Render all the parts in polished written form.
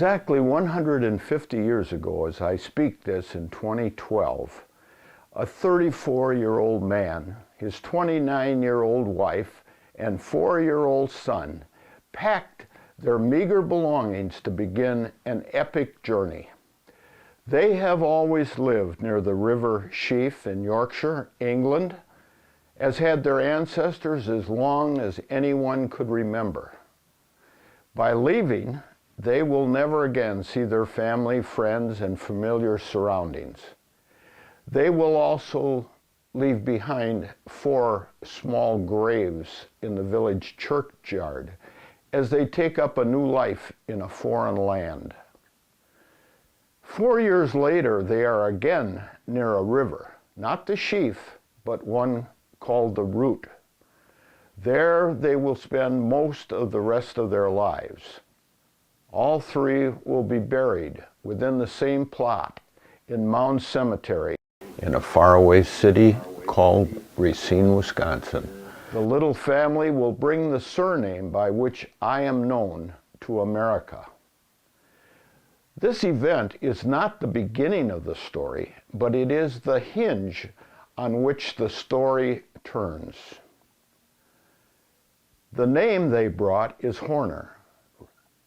Exactly 150 years ago, as I speak this in 2012, a 34-year-old man, his 29-year-old wife, and 4-year-old son packed their meager belongings to begin an epic journey. They have always lived near the River Sheaf in Yorkshire, England, as had their ancestors as long as anyone could remember. By leaving, they will never again see their family, friends, and familiar surroundings. They will also leave behind 4 small graves in the village churchyard as they take up a new life in a foreign land. 4 years later, they are again near a river, not the Sheaf, but one called the Root. There they will spend most of the rest of their lives. All 3 will be buried within the same plot in Mound Cemetery in a faraway city called Racine, Wisconsin. The little family will bring the surname by which I am known to America. This event is not the beginning of the story, but it is the hinge on which the story turns. The name they brought is Horner,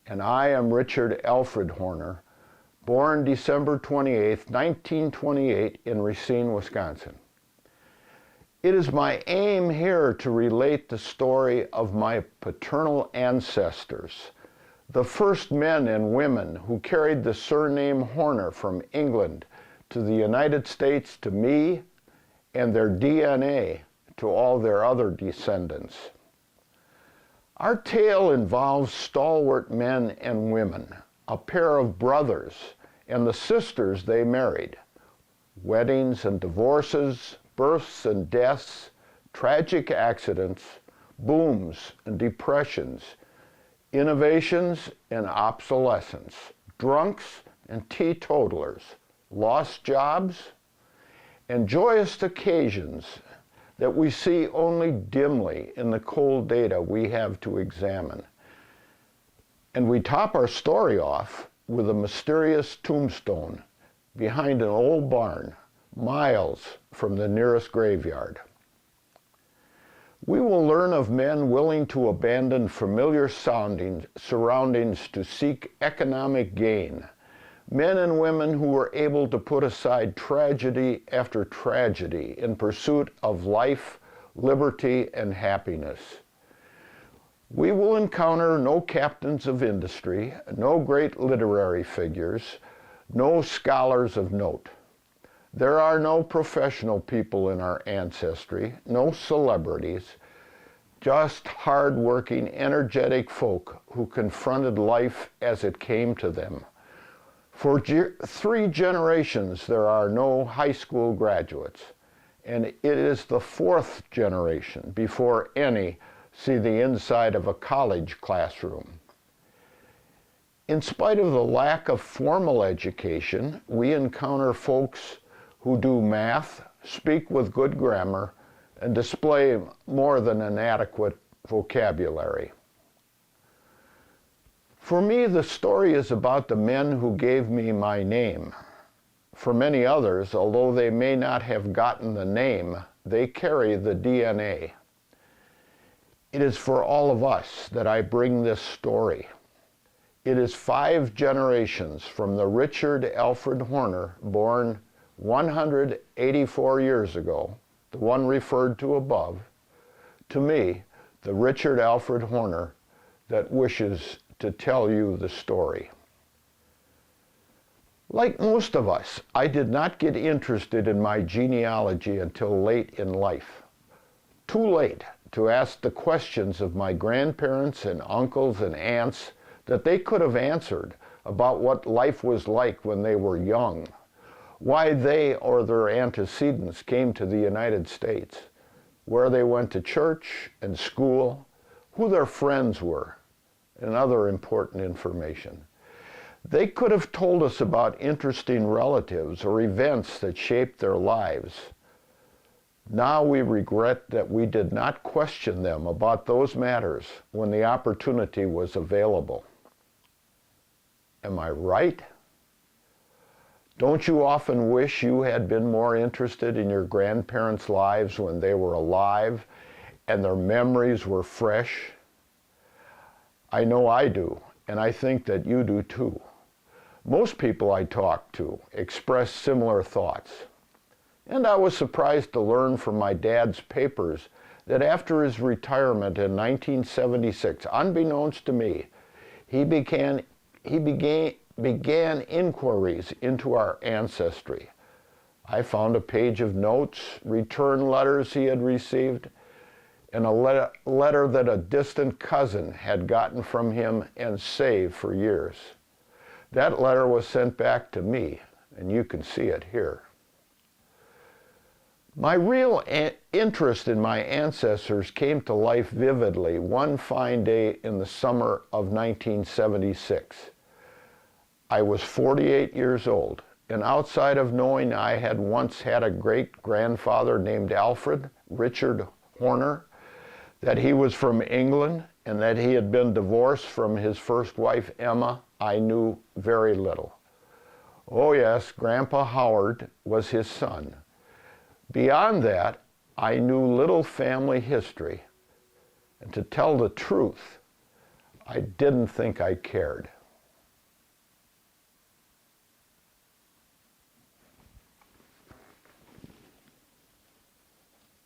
and I am Richard Alfred Horner, born December 28, 1928 in Racine, Wisconsin. It is my aim here to relate the story of my paternal ancestors, the first men and women who carried the surname Horner from England to the United States to me, and their DNA to all their other descendants. Our tale involves stalwart men and women, a pair of brothers, and the sisters they married, weddings and divorces, births and deaths, tragic accidents, booms and depressions, innovations and obsolescence, drunks and teetotalers, lost jobs, and joyous occasions that we see only dimly in the cold data we have to examine. And we top our story off with a mysterious tombstone behind an old barn, miles from the nearest graveyard. We will learn of men willing to abandon familiar surroundings to seek economic gain, men and women who were able to put aside tragedy after tragedy in pursuit of life, liberty, and happiness. We will encounter no captains of industry, no great literary figures, no scholars of note. There are no professional people in our ancestry, no celebrities, just hard-working, energetic folk who confronted life as it came to them. For 3 generations, there are no high school graduates, and it is the 4th generation before any see the inside of a college classroom. In spite of the lack of formal education, we encounter folks who do math, speak with good grammar, and display more than an adequate vocabulary. For me, the story is about the men who gave me my name. For many others, although they may not have gotten the name, they carry the DNA. It is for all of us that I bring this story. It is 5 generations from the Richard Alfred Horner, born 184 years ago, the one referred to above, to me, the Richard Alfred Horner that wishes to tell you the story. Like most of us, I did not get interested in my genealogy until late in life. Too late to ask the questions of my grandparents and uncles and aunts that they could have answered about what life was like when they were young, why they or their antecedents came to the United States, where they went to church and school, who their friends were, and other important information. They could have told us about interesting relatives or events that shaped their lives. Now we regret that we did not question them about those matters when the opportunity was available. Am I right? Don't you often wish you had been more interested in your grandparents' lives when they were alive and their memories were fresh? I know I do, and I think that you do too. Most people I talk to express similar thoughts. And I was surprised to learn from my dad's papers that after his retirement in 1976, unbeknownst to me, he began inquiries into our ancestry. I found a page of notes, return letters he had received, and a letter that a distant cousin had gotten from him and saved for years. That letter was sent back to me, and you can see it here. My real interest in my ancestors came to life vividly one fine day in the summer of 1976. I was 48 years old, and outside of knowing I had once had a great-grandfather named Alfred Richard Horner, that he was from England, and that he had been divorced from his first wife, Emma, I knew very little. Oh yes, Grandpa Howard was his son. Beyond that, I knew little family history. And to tell the truth, I didn't think I cared.